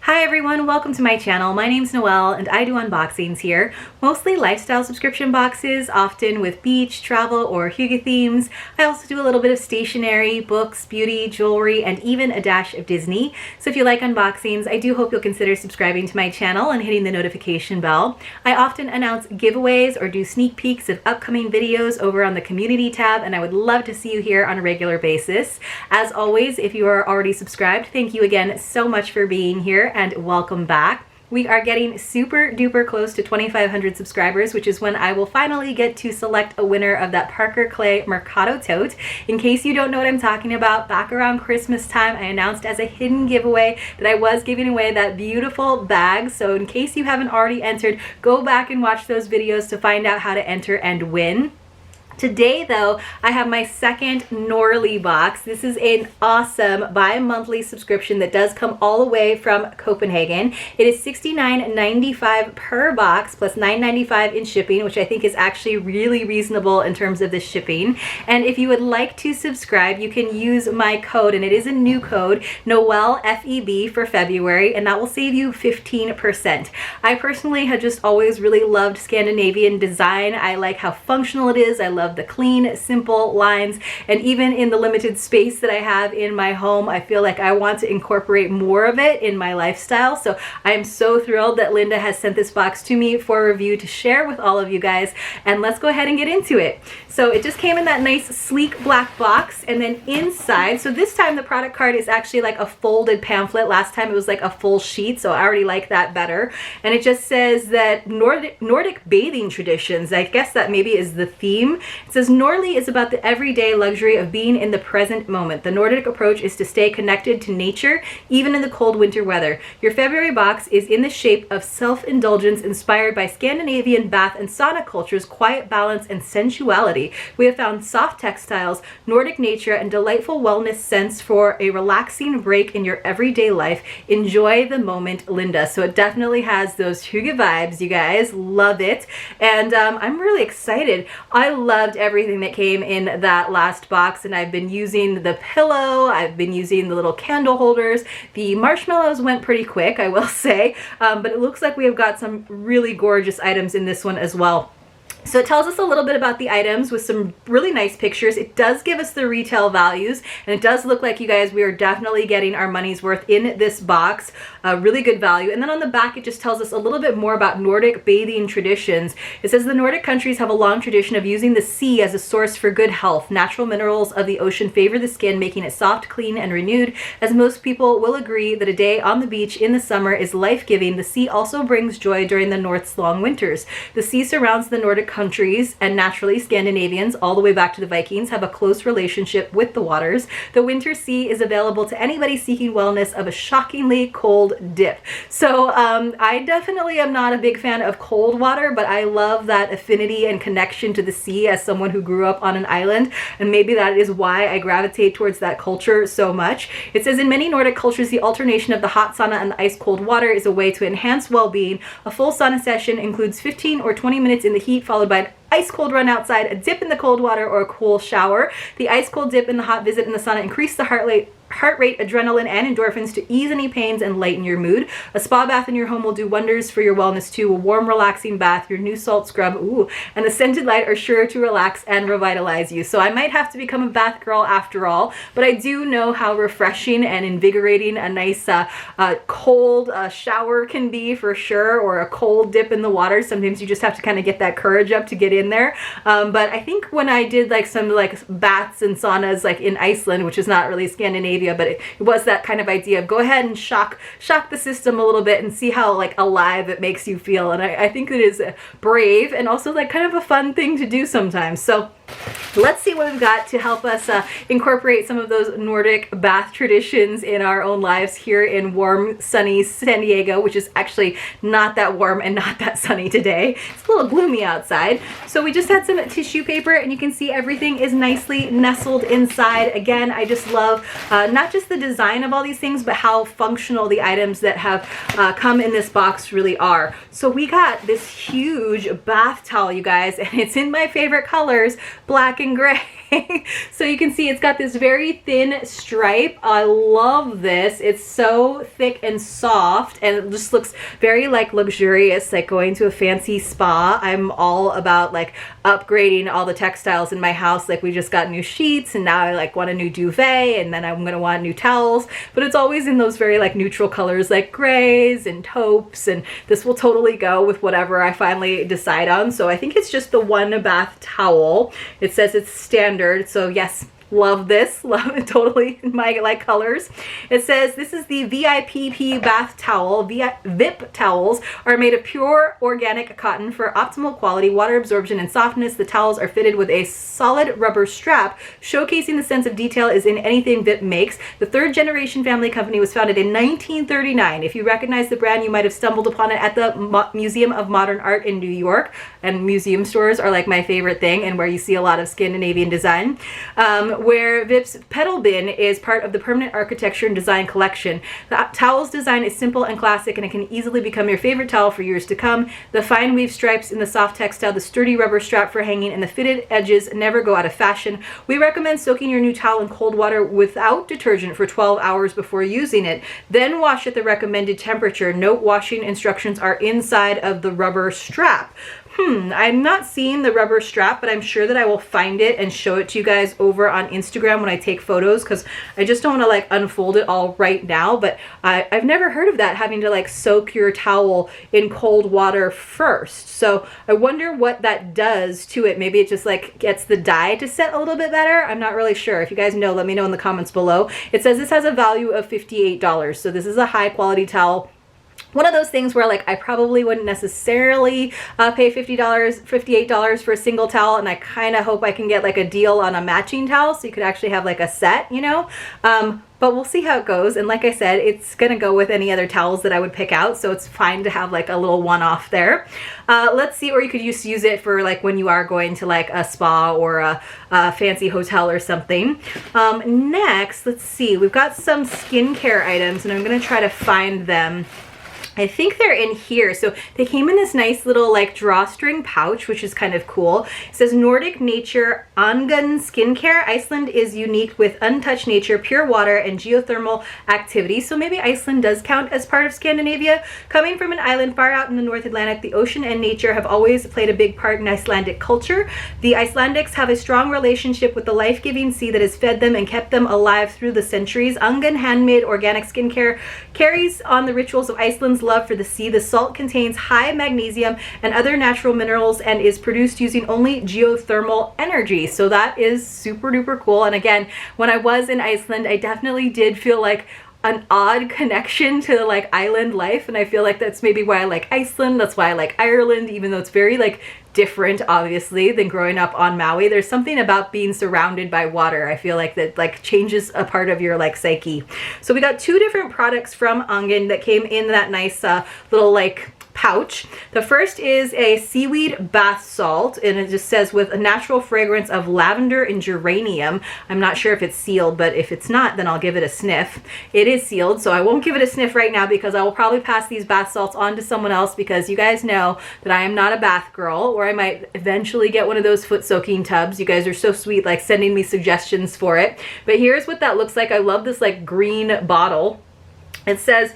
Hi everyone, welcome to my channel. My name's Noelle and I do unboxings here, mostly lifestyle subscription boxes, often with beach, travel, or hygge themes. I also do a little bit of stationery, books, beauty, jewelry, and even a dash of Disney. So if you like unboxings, I do hope you'll consider subscribing to my channel and hitting the notification bell. I often announce giveaways or do sneak peeks of upcoming videos over on the community tab, and I would love to see you here on a regular basis. As always, if you are already subscribed, thank you again so much for being here and welcome back. We are getting super duper close to 2,500 subscribers, which is when I will finally get to select a winner of that Parker Clay Mercado tote. In case you don't know what I'm talking about, back around Christmas time, I announced as a hidden giveaway that I was giving away that beautiful bag. So in case you haven't already entered, go back and watch those videos to find out how to enter and win. Today though, I have my second Norlii box. This is an awesome bi-monthly subscription that does come all the way from Copenhagen. It is $69.95 per box plus $9.95 in shipping, which I think is actually really reasonable in terms of the shipping. And if you would like to subscribe, you can use my code, and it is a new code, Noelle FEB for February, and that will save you 15%. I personally have just always really loved Scandinavian design. I like how functional it is. I love the clean, simple lines, and even in the limited space that I have in my home, I feel like I want to incorporate more of it in my lifestyle. So I am so thrilled that Linda has sent this box to me for review to share with all of you guys, and let's go ahead and get into it. So it just came in that nice sleek black box, and then inside, so this time the product card is actually like a folded pamphlet. Last time it was like a full sheet, so I already like that better. And it just says that Nordic bathing traditions, I guess that maybe is the theme. It says Norlii is about the everyday luxury of being in the present moment. The Nordic approach is to stay connected to nature, even in the cold winter weather. Your February box is in the shape of self-indulgence inspired by Scandinavian bath and sauna culture's quiet balance and sensuality. We have found soft textiles, Nordic nature, and delightful wellness scents for a relaxing break in your everyday life. Enjoy the moment, Linda. So it definitely has those hygge vibes, you guys. Love it. And I'm really excited. I loved everything that came in that last box, and I've been using the pillow, I've been using the little candle holders. The marshmallows went pretty quick, I will say, but it looks like we have got some really gorgeous items in this one as well. So it tells us a little bit about the items with some really nice pictures. It does give us the retail values, and it does look like, you guys, we are definitely getting our money's worth in this box. Really good value. And then on the back, it just tells us a little bit more about Nordic bathing traditions. It says the Nordic countries have a long tradition of using the sea as a source for good health. Natural minerals of the ocean favor the skin, making it soft, clean, and renewed. As most people will agree that a day on the beach in the summer is life-giving, the sea also brings joy during the North's long winters. The sea surrounds the Nordic countries, and naturally Scandinavians, all the way back to the Vikings, have a close relationship with the waters. The winter sea is available to anybody seeking wellness of a shockingly cold dip. So I definitely am not a big fan of cold water, but I love that affinity and connection to the sea as someone who grew up on an island, and maybe that is why I gravitate towards that culture so much. It says in many Nordic cultures, the alternation of the hot sauna and the ice cold water is a way to enhance well-being. A full sauna session includes 15 or 20 minutes in the heat, followed by an ice cold run outside, a dip in the cold water, or a cool shower. The ice cold dip and the hot visit in the sauna increase the heart rate, adrenaline, and endorphins to ease any pains and lighten your mood. A spa bath in your home will do wonders for your wellness too. A warm, relaxing bath, your new salt scrub, and the scented light are sure to relax and revitalize you. So I might have to become a bath girl after all, but I do know how refreshing and invigorating a nice cold shower can be, for sure, or a cold dip in the water. Sometimes you just have to kind of get that courage up to get in there. But I think when I did like some like baths and saunas like in Iceland, which is not really Scandinavia, but it was that kind of idea of go ahead and shock the system a little bit and see how like alive it makes you feel. And I think it is brave and also like kind of a fun thing to do sometimes. So let's see what we've got to help us incorporate some of those Nordic bath traditions in our own lives here in warm, sunny San Diego, which is actually not that warm and not that sunny today. It's a little gloomy outside. So we just had some tissue paper, and you can see everything is nicely nestled inside. Again, I just love not just the design of all these things, but how functional the items that have come in this box really are. So we got this huge bath towel, you guys, and it's in my favorite colors, black and gray. Okay, so you can see it's got this very thin stripe. I love this. It's so thick and soft, and it just looks very like luxurious, like going to a fancy spa. I'm all about like upgrading all the textiles in my house. Like we just got new sheets, and now I like want a new duvet, and then I'm gonna want new towels, but it's always in those very like neutral colors like grays and taupes, and this will totally go with whatever I finally decide on. So I think it's just the one bath towel. It says it's standard, so yes, love this, love it, totally my like colors. It says this is the VIPP bath towel. VIP towels are made of pure organic cotton for optimal quality, water absorption, and softness. The towels are fitted with a solid rubber strap, showcasing the sense of detail is in anything VIP makes. The third generation family company was founded in 1939. If you recognize the brand, you might have stumbled upon it at the Museum of Modern Art in New York, and museum stores are like my favorite thing, and where you see a lot of Scandinavian design. Where VIP's pedal bin is part of the permanent architecture and design collection. The towel's design is simple and classic, and it can easily become your favorite towel for years to come. The fine weave stripes in the soft textile, the sturdy rubber strap for hanging, and the fitted edges never go out of fashion. We recommend soaking your new towel in cold water without detergent for 12 hours before using it. Then wash at the recommended temperature. Note washing instructions are inside of the rubber strap. I'm not seeing the rubber strap, but I'm sure that I will find it and show it to you guys over on Instagram when I take photos, because I just don't want to like unfold it all right now. But I've never heard of that, having to like soak your towel in cold water first. So I wonder what that does to it. Maybe it just like gets the dye to set a little bit better. I'm not really sure. If you guys know, let me know in the comments below. It says this has a value of $58. So this is a high quality towel. One of those things where like I probably wouldn't necessarily pay $58 for a single towel, and I kind of hope I can get like a deal on a matching towel so you could actually have like a set, you know. But we'll see how it goes. And like I said, it's gonna go with any other towels that I would pick out, so it's fine to have like a little one-off there. Let's see, or you could use it for like when you are going to like a spa or a fancy hotel or something. Next, let's see, we've got some skincare items, and I'm gonna try to find them. I think they're in here. So they came in this nice little like drawstring pouch, which is kind of cool. It says Nordic Nature Angun Skincare. Iceland is unique with untouched nature, pure water, and geothermal activity. So maybe Iceland does count as part of Scandinavia. Coming from an island far out in the North Atlantic, the ocean and nature have always played a big part in Icelandic culture. The Icelandics have a strong relationship with the life-giving sea that has fed them and kept them alive through the centuries. Angun handmade organic skincare carries on the rituals of Iceland's love for the sea. The salt contains high magnesium and other natural minerals and is produced using only geothermal energy. So that is super duper cool. And again, when I was in Iceland, I definitely did feel like an odd connection to like island life, and I feel like that's maybe why I like Iceland. That's why I like Ireland, even though it's very like different obviously than growing up on Maui. There's something about being surrounded by water, I feel like, that like changes a part of your like psyche. So we got two different products from Angun that came in that nice little like pouch. The first is a seaweed bath salt, and it just says with a natural fragrance of lavender and geranium. I'm not sure if it's sealed, but if it's not, then I'll give it a sniff. It is sealed, so I won't give it a sniff right now because I will probably pass these bath salts on to someone else, because you guys know that I am not a bath girl, or I might eventually get one of those foot soaking tubs. You guys are so sweet, like sending me suggestions for it. But here's what that looks like. I love this like green bottle. It says,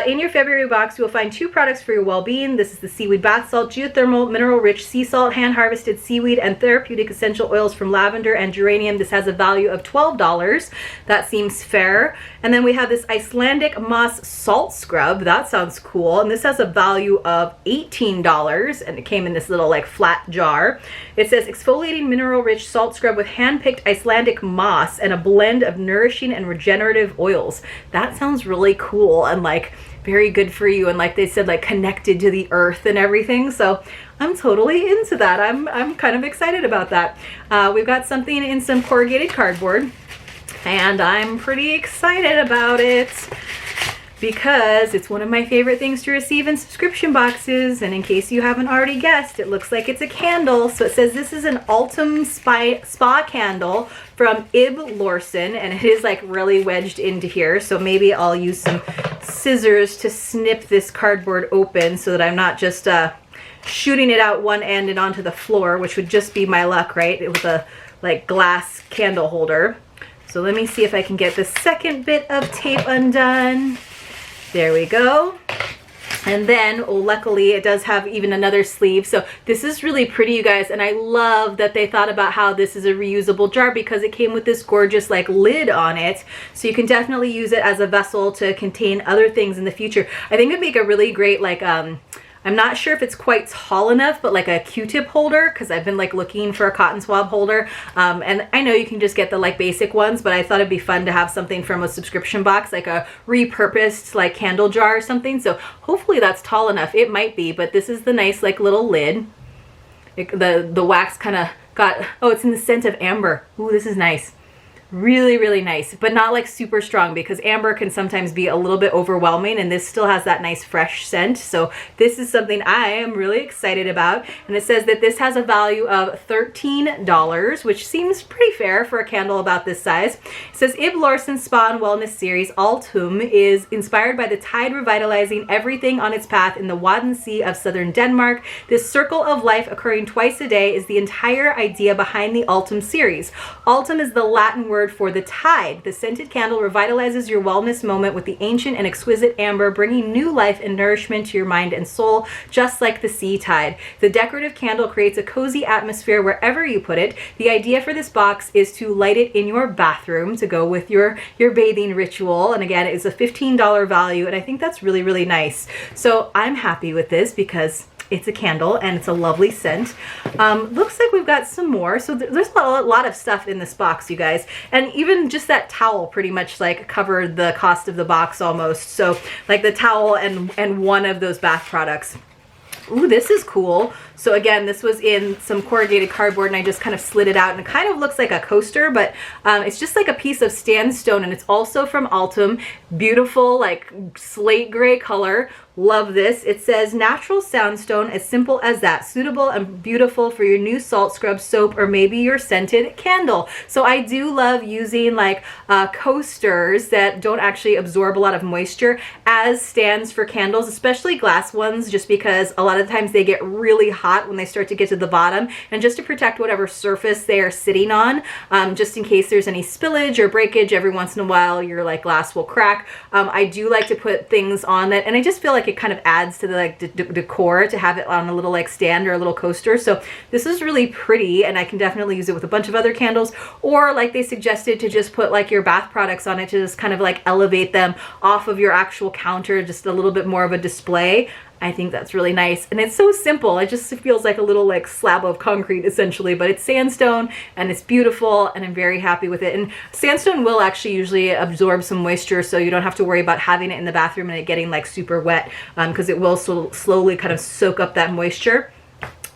in your February box, you will find two products for your well-being. This is the seaweed bath salt, geothermal, mineral-rich sea salt, hand-harvested seaweed, and therapeutic essential oils from lavender and geranium. This has a value of $12. That seems fair. And then we have this Icelandic moss salt scrub. That sounds cool. And this has a value of $18, and it came in this little like flat jar. It says exfoliating mineral-rich salt scrub with hand-picked Icelandic moss and a blend of nourishing and regenerative oils. That sounds really cool and like very good for you, and like they said, like connected to the earth and everything. So I'm totally into that. I'm kind of excited about that. We've got something in some corrugated cardboard, and I'm pretty excited about it because it's one of my favorite things to receive in subscription boxes. And in case you haven't already guessed, it looks like it's a candle. So it says this is an Autumn Spa candle from Ib Lorson, and it is like really wedged into here. So maybe I'll use some scissors to snip this cardboard open so that I'm not just shooting it out one end and onto the floor, which would just be my luck, right? With a like glass candle holder. So let me see if I can get the second bit of tape undone. There we go. And then, oh, luckily it does have even another sleeve. So this is really pretty, you guys. And I love that they thought about how this is a reusable jar because it came with this gorgeous like lid on it. So you can definitely use it as a vessel to contain other things in the future. I think it'd make a really great like, I'm not sure if it's quite tall enough, but like a Q-tip holder, because I've been like looking for a cotton swab holder. And I know you can just get the like basic ones, but I thought it'd be fun to have something from a subscription box, like a repurposed like candle jar or something. So hopefully that's tall enough. It might be, but this is the nice like little lid. The wax kind of got, oh, it's in the scent of amber. Ooh, this is nice. Really, really nice, but not like super strong because amber can sometimes be a little bit overwhelming, and this still has that nice fresh scent. So this is something I am really excited about. And it says that this has a value of $13, which seems pretty fair for a candle about this size. It says Ib Larson's Spa and Wellness series, Altum, is inspired by the tide revitalizing everything on its path in the Wadden Sea of southern Denmark. This circle of life occurring twice a day is the entire idea behind the Altum series. Altum is the Latin word for the tide. The scented candle revitalizes your wellness moment with the ancient and exquisite amber, bringing new life and nourishment to your mind and soul, just like the sea tide. The decorative candle creates a cozy atmosphere wherever you put it. The idea for this box is to light it in your bathroom to go with your bathing ritual. And again, it's a $15 value, and I think that's really, really nice. So I'm happy with this because it's a candle and it's a lovely scent. Looks like we've got some more. So there's a lot of stuff in this box, you guys. And even just that towel pretty much like covered the cost of the box almost. So like the towel and one of those bath products. Ooh, this is cool. So again, this was in some corrugated cardboard and I just kind of slid it out, and it kind of looks like a coaster, but it's just like a piece of sandstone, and it's also from Altum. Beautiful, like slate gray color. Love this. It says natural sandstone, as simple as that, suitable and beautiful for your new salt scrub soap or maybe your scented candle. So I do love using like coasters that don't actually absorb a lot of moisture as stands for candles, especially glass ones, just because a lot of times they get really hot when they start to get to the bottom, and just to protect whatever surface they are sitting on, just in case there's any spillage or breakage every once in a while, your like glass will crack. I do like to put things on that, and I just feel like it kind of adds to the like decor to have it on a little like stand or a little coaster. So this is really pretty, and I can definitely use it with a bunch of other candles, or like they suggested to just put like your bath products on it to just kind of like elevate them off of your actual counter, just a little bit more of a display. I think that's really nice, and it's so simple. It just feels like a little like slab of concrete essentially, but it's sandstone and it's beautiful, and I'm very happy with it. And sandstone will actually usually absorb some moisture, so you don't have to worry about having it in the bathroom and it getting like super wet, because it will slowly kind of soak up that moisture.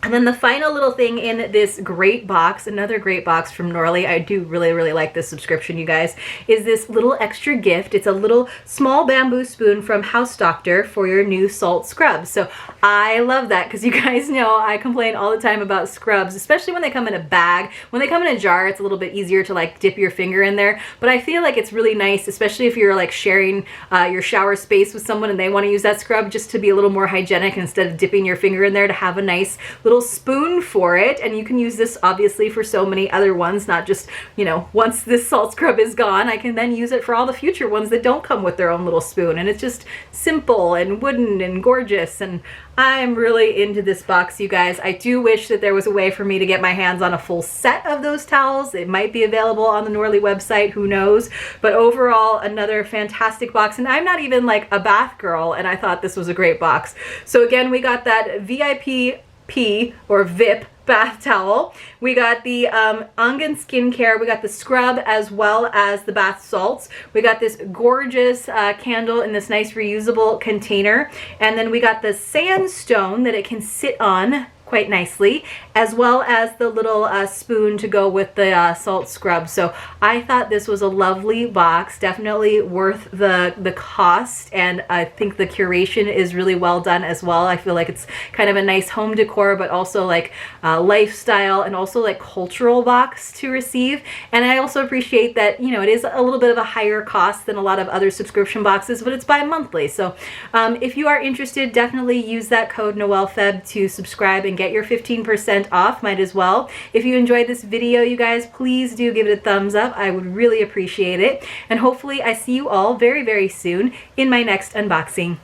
And then the final little thing in this great box, another great box from Norlii, I do really, really like this subscription, you guys, is this little extra gift. It's a little small bamboo spoon from House Doctor for your new salt scrub. So I love that, because you guys know I complain all the time about scrubs, especially when they come in a bag. When they come in a jar, it's a little bit easier to like dip your finger in there. But I feel like it's really nice, especially if you're like sharing your shower space with someone and they want to use that scrub, just to be a little more hygienic instead of dipping your finger in there, to have a nice little spoon for it. And you can use this obviously for so many other ones, not just, you know, once this salt scrub is gone, I can then use it for all the future ones that don't come with their own little spoon. And it's just simple and wooden and gorgeous, and I'm really into this box, you guys. I do wish that there was a way for me to get my hands on a full set of those towels. It might be available on the Norlii website, who knows. But overall, another fantastic box, and I'm not even like a bath girl, and I thought this was a great box. So again, we got that VIP or VIP bath towel. We got the Angen skincare. We got the scrub as well as the bath salts. We got this gorgeous candle in this nice reusable container. And then we got the sandstone that it can sit on quite nicely, as well as the little spoon to go with the salt scrub. So I thought this was a lovely box, definitely worth the cost, and I think the curation is really well done as well. I feel like it's kind of a nice home decor, but also like lifestyle and also like cultural box to receive. And I also appreciate that, you know, it is a little bit of a higher cost than a lot of other subscription boxes, but it's bi-monthly. So if you are interested, definitely use that code NOELFEB to subscribe and and get your 15% off. Might as well. If you enjoyed this video, you guys, please do give it a thumbs up. I would really appreciate it. And hopefully I see you all very, very soon in my next unboxing.